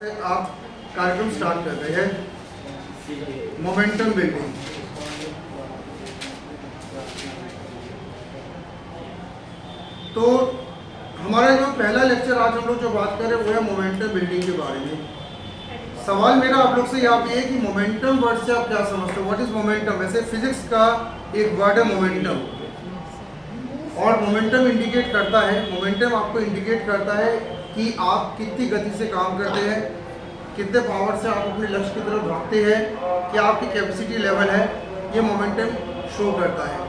आप कार्यक्रम स्टार्ट कर रहे हैं मोमेंटम बिल्डिंग। तो हमारा जो पहला लेक्चर आज हम लोग जो बात कर रहे हैं वो है मोमेंटम बिल्डिंग के बारे में। सवाल मेरा आप लोग से यहाँ पे है कि मोमेंटम वर्ड से आप क्या समझते हो? What is momentum? वैसे फिजिक्स का एक वर्ड है मोमेंटम, और मोमेंटम इंडिकेट करता है, मोमेंटम आपको इंडिकेट करता है कि आप कितनी गति से काम करते हैं, कितने पावर से आप अपने लक्ष्य की तरफ भागते हैं, क्या आपकी कैपेसिटी लेवल है, ये मोमेंटम शो करता है।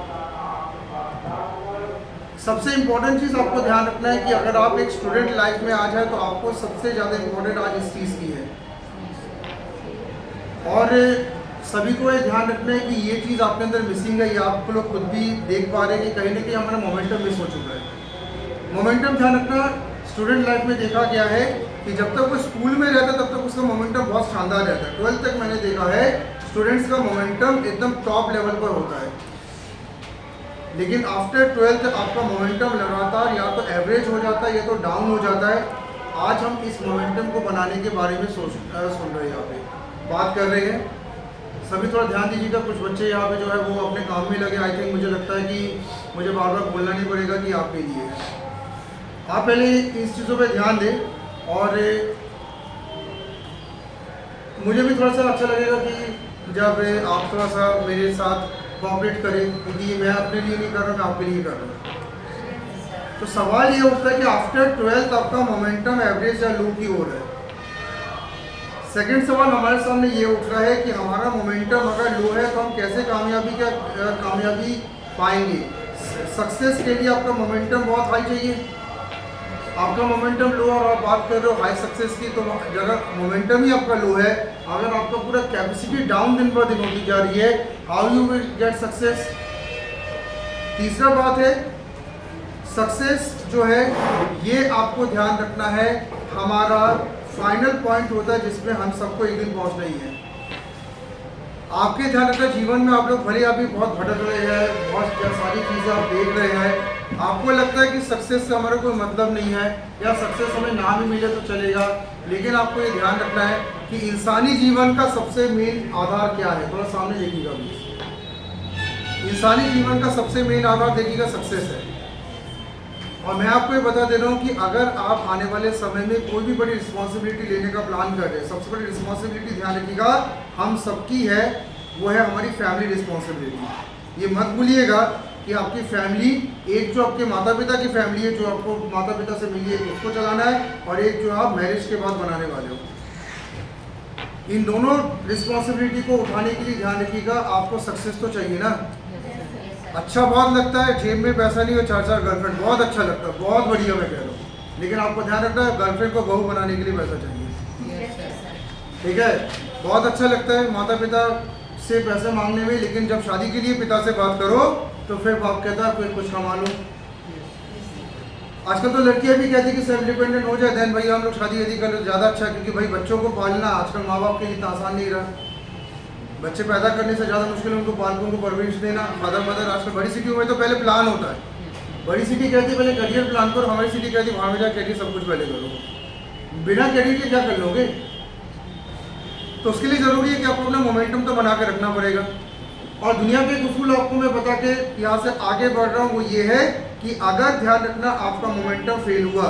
सबसे इम्पोर्टेंट चीज़ आपको ध्यान रखना है कि अगर आप एक स्टूडेंट लाइफ में आ जाए तो आपको सबसे ज़्यादा इम्पोर्टेंट आज इस चीज़ की है, और सभी को ये ध्यान रखना है कि ये चीज़ आपके अंदर मिसिंग है। ये आप लोग खुद भी देख पा रहे हैं कि कहीं ना कहीं हमारा मोमेंटम मिस हो चुका है। मोमेंटम ध्यान रखना, स्टूडेंट लाइफ में देखा गया है कि जब तक वो स्कूल में रहता है तब तक उसका मोमेंटम बहुत शानदार रहता है। 12th तक मैंने देखा है स्टूडेंट्स का मोमेंटम एकदम टॉप लेवल पर होता है, लेकिन आफ्टर 12th आपका मोमेंटम लगातार या तो एवरेज हो जाता है या तो डाउन हो जाता है। आज हम इस मोमेंटम को बनाने के बारे में सुन रहे हैं, यहाँ पे बात कर रहे हैं। सभी थोड़ा ध्यान दीजिएगा, कुछ बच्चे यहाँ पे जो है वो अपने काम में लगे। आई थिंक मुझे लगता है कि मुझे बार बार बोलना नहीं पड़ेगा कि आपके लिए है। आप पहले इस चीज़ों पे ध्यान दें, और मुझे भी थोड़ा सा अच्छा लगेगा कि जब आप थोड़ा सा मेरे साथ कोऑपरेट करें, क्योंकि मैं अपने लिए नहीं कर रहा, मैं आपके लिए कर रहा हूँ। तो सवाल ये उठता है कि आफ्टर 12th आपका मोमेंटम एवरेज या लो की ओर है। सेकंड सवाल हमारे सामने ये उठ रहा है कि हमारा मोमेंटम अगर लो है तो हम कैसे कामयाबी पाएंगे। सक्सेस के लिए आपका मोमेंटम बहुत हाई चाहिए। आपका मोमेंटम लो और आप बात कर रहे हो हाई सक्सेस की, तो अगर मोमेंटम ही आपका लो है, अगर आपका पूरा कैपेसिटी डाउन दिन पर दिन होती जा रही है, how you will get success. तीसरा बात है, सक्सेस जो है ये आपको ध्यान रखना है, हमारा फाइनल पॉइंट होता है जिसमें हम सबको एक दिन पहुंचना ही है। आपके ध्यान रखना, जीवन में आप लोग भले अभी बहुत भटक रहे हैं, बहुत सारी चीज़ें आप देख रहे हैं, आपको लगता है कि सक्सेस से हमारा कोई मतलब नहीं है या सक्सेस हमें ना भी मिले तो चलेगा, लेकिन आपको ये ध्यान रखना है कि इंसानी जीवन का सबसे मेन आधार क्या है। थोड़ा सामने देखिएगा प्लीज। इंसानी जीवन का सबसे मेन आधार देखिएगा सक्सेस है। और मैं आपको ये बता दे रहा हूँ कि अगर आप आने वाले समय में कोई भी बड़ी रिस्पॉन्सिबिलिटी लेने का प्लान कर रहे हैं, सबसे बड़ी रिस्पॉन्सिबिलिटी ध्यान रखिएगा हम सबकी है, वो है हमारी फैमिली रिस्पॉन्सिबिलिटी। ये मत भूलिएगा कि आपकी फैमिली, एक जो आपके माता पिता की फैमिली है जो आपको माता पिता से मिली है उसको चलाना है, और एक जो आप मैरिज के बाद बनाने वाले हो। इन दोनों रिस्पॉन्सिबिलिटी को उठाने के लिए ध्यान रखिएगा, आपको सक्सेस तो चाहिए ना। अच्छा बहुत लगता है, जेब में पैसा नहीं हो, 4 गर्लफ्रेंड, बहुत अच्छा लगता है, बहुत बढ़िया मैं कह रहा हूँ, लेकिन आपको ध्यान रखना है गर्लफ्रेंड को बहू बनाने के लिए पैसा चाहिए। ठीक है, बहुत अच्छा लगता है माता पिता से पैसे मांगने में, लेकिन जब शादी के लिए पिता से बात करो तो फिर बाप कहता है कोई कुछ कमा लो। आजकल तो लड़कियां भी कहती है कि सेल्फ डिपेंडेंट हो जाए, देन भैया हम लोग शादी यदि कर लो ज़्यादा अच्छा, क्योंकि भाई बच्चों को पालना आजकल माँ बाप के लिए इतना आसान नहीं रहा। बच्चे पैदा करने से ज़्यादा मुश्किल है उनको पालकों को परवरिश देना। फादर मदर आजकल बड़ी सिटी में तो पहले प्लान होता है, बड़ी सिटी कहती है पहले करियर प्लान करो, हमारी सिटी कहती है वहाँ में जा करियर सब कुछ पहले करो। बिना करियर के क्या कर लोगे? तो उसके लिए ज़रूरी है कि आपको अपना मोमेंटम तो बना के रखना पड़ेगा। और दुनिया के उसूल आपको मैं बता के यहाँ से आगे बढ़ रहा हूँ, वो ये है कि अगर ध्यान रखना आपका मोमेंटम फेल हुआ,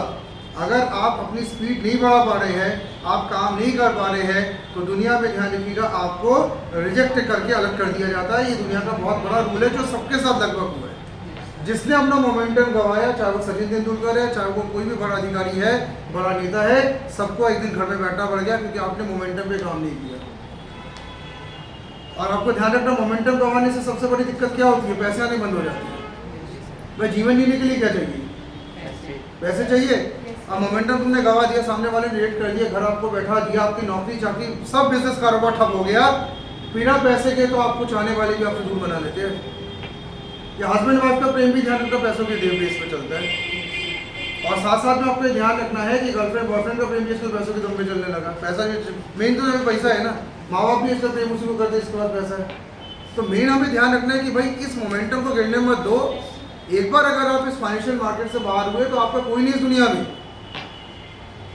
अगर आप अपनी स्पीड नहीं बढ़ा पा रहे हैं, आप काम नहीं कर पा रहे हैं, तो दुनिया में ध्यान रखिएगा आपको रिजेक्ट करके अलग कर दिया जाता है। ये दुनिया का बहुत बड़ा रूल है जो सबके साथ लगभग हुआ है। जिसने अपना मोमेंटम गंवाया, चाहे वो सचिन तेंदुलकर है, चाहे वो कोई भी बड़ा अधिकारी है, बड़ा नेता है, सबको एक दिन घर में बैठना पड़ गया क्योंकि आपने मोमेंटम पे काम नहीं किया। और आपको ध्यान रखना, मोमेंटम गंवाने से सबसे बड़ी दिक्कत क्या होती है? पैसे आने बंद हो जाते हैं। भाई जीवन जीने के लिए क्या चाहिए? पैसे चाहिए। अब मोमेंटम तुमने गंवा दिया, सामने वाले ने रेट कर दिया, घर आपको बैठा दिया, आपकी नौकरी चाकरी सब बिजनेस कारोबार ठप हो गया, बिना पैसे के तो आपको चाहने वाले भी आपसे दूर बना लेते हैं। या हस्बैंड वाइफ का प्रेम भी ध्यान रखना पैसों के देव बेस पे चलता है। और साथ साथ में आपको ध्यान रखना है कि गर्लफ्रेंड बॉयफ्रेंड का प्रेम भी इसको पैसों के दम पे चलने लगा। पैसा मेन तो पैसा है ना, माँ बाप भी इसका प्रेम उसी को करते, इसके बाद पैसा है। तो मेन हमें ध्यान रखना है कि भाई इस मोमेंटम को गिरने मत दो। एक बार अगर आप इस फाइनेंशियल मार्केट से बाहर हुए तो आपका कोई नहीं इस दुनिया में।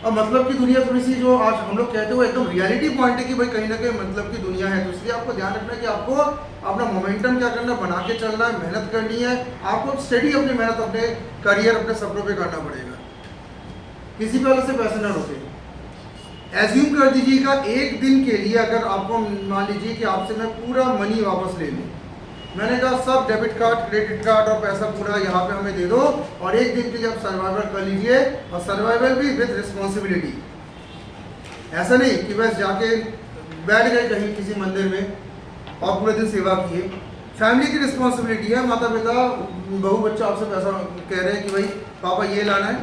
और मतलब की दुनिया थोड़ी सी जो आज हम लोग कहते हैं वो एकदम रियलिटी पॉइंट है कि भाई कहीं ना कहीं मतलब की दुनिया है। तो इसलिए आपको ध्यान रखना है कि आपको अपना मोमेंटम क्या करना, बना के चलना है, मेहनत करनी है। आपको स्टडी अपनी मेहनत अपने करियर अपने सपनों पे करना पड़ेगा, किसी भी वजह से पैसे ना रोके। एज्यूम कर दीजिएगा एक दिन के लिए अगर आपको मान लीजिए कि आपसे मैं पूरा मनी वापस ले लूँ, मैंने कहा सब डेबिट कार्ड क्रेडिट कार्ड और पैसा पूरा यहाँ पे हमें दे दो और एक दिन के लिए आप सर्वाइवल कर लीजिए, और सर्वाइवल भी विद रिस्पॉन्सिबिलिटी। ऐसा नहीं कि बस जाके बैठ गए कहीं किसी मंदिर में और पूरे दिन सेवा किए। फैमिली की रिस्पॉन्सिबिलिटी है, माता पिता बहू बच्चा आपसे पैसा कह रहे हैं कि भाई पापा ये लाना है,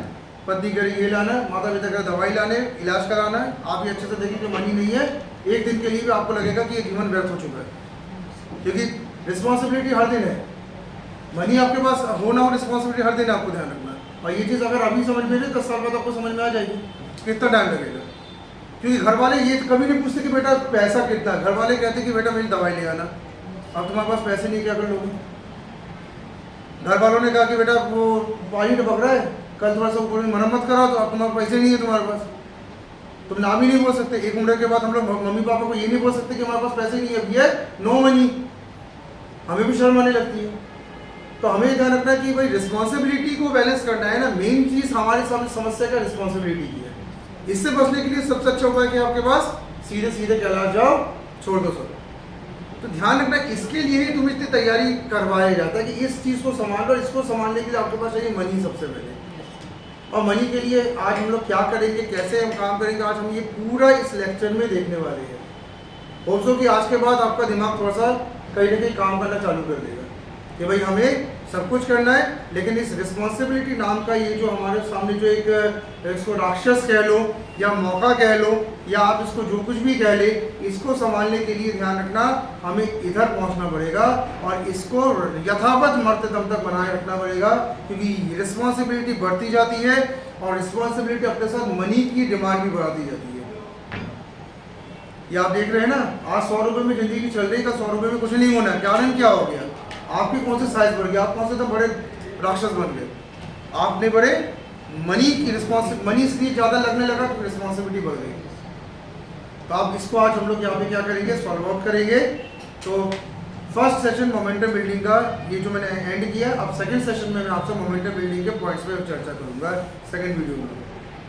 पत्नी कह रही ये लाना है, माता पिता कह दवाई लाने, इलाज कराना है। आप ये अच्छे से देखिए कि मनी नहीं है, एक दिन के लिए भी आपको लगेगा कि ये जीवन व्यर्थ हो चुका है, क्योंकि रिस्पॉन्सिबिलिटी हर दिन है। मनी आपके पास हो ना हो, रिस्पॉन्सिबिलिटी हर दिन आपको ध्यान रखना है। और ये चीज़ अगर अभी समझ में नहीं 10 साल बाद आपको समझ में आ जाएगी, कितना टाइम लगेगा। क्योंकि घर वाले ये कभी नहीं पूछते कि बेटा पैसा कितना है, घर वाले कहते कि बेटा मेरी दवाई ले आना। अब तुम्हारे पास पैसे नहीं, क्या कर लोगे। घर वालों ने कहा कि बेटा वो पानी टपक रहा है, कल थोड़ा सा ऊपर मरम्मत कराओ, तो अब तुम्हारे पैसे नहीं है तुम्हारे पास, तुम नाम ही नहीं बोल सकते। एक उम्र के बाद हम लोग मम्मी पापा को ये नहीं बोल सकते कि हमारे पास पैसे नहीं है, ये नो मनी, हमें भी शर्म आने लगती है। तो हमें ध्यान रखना है कि भाई रिस्पॉन्सिबिलिटी को बैलेंस करना है ना, मेन चीज़ हमारी समस्या का रिस्पॉन्सिबिलिटी की है। इससे बचने के लिए सबसे अच्छा उपाय कि आपके पास सीधे सीधे कैलाश जाओ, छोड़ दो सब। तो ध्यान रखना इसके लिए ही तुम्हें इतनी तैयारी करवाया जाता है कि इस चीज़ को संभालो, और इसको संभालने के लिए आपके पास चाहिए मनी सबसे पहले। और मनी के लिए आज हम लोग क्या करेंगे, कैसे हम काम करेंगे, आज हम ये पूरा इस लेक्चर में देखने वाले हैं। होप सो कि आज के बाद आपका दिमाग थोड़ा सा कहीं ना कहीं काम करना चालू कर देगा कि भाई हमें सब कुछ करना है, लेकिन इस रिस्पॉन्सिबिलिटी नाम का ये जो हमारे सामने जो एक इसको राक्षस कह लो या मौका कह लो या आप इसको जो कुछ भी कह ले, इसको संभालने के लिए ध्यान रखना हमें इधर पहुंचना पड़ेगा और इसको यथावत मरते दम तक बनाए रखना पड़ेगा, क्योंकि रिस्पॉन्सिबिलिटी बढ़ती जाती है और रिस्पॉन्सिबिलिटी अपने साथ मनी की डिमांड भी बढ़ाती जाती है। ये आप देख रहे हैं ना, आज 100 रुपये में जिंदगी चल रही है, 100 रुपये में कुछ नहीं होना है। कारण क्या हो गया, आपकी कौन से साइज बढ़ गया, आप कौन से तो बड़े राक्षस बन गए, आपने बड़े मनी की मनी इसलिए ज़्यादा लगने लगा तो रिस्पॉन्सिबिलिटी बढ़ गई। तो आप इसको आज हम लोग यहाँ पे क्या करेंगे, सॉल्व आउट करेंगे। तो फर्स्ट सेशन मोमेंटम बिल्डिंग का ये जो मैंने एंड किया, अब सेकंड सेशन में मैं आपसे मोमेंटम बिल्डिंग के पॉइंट्स पे चर्चा करूँगा सेकंड वीडियो में।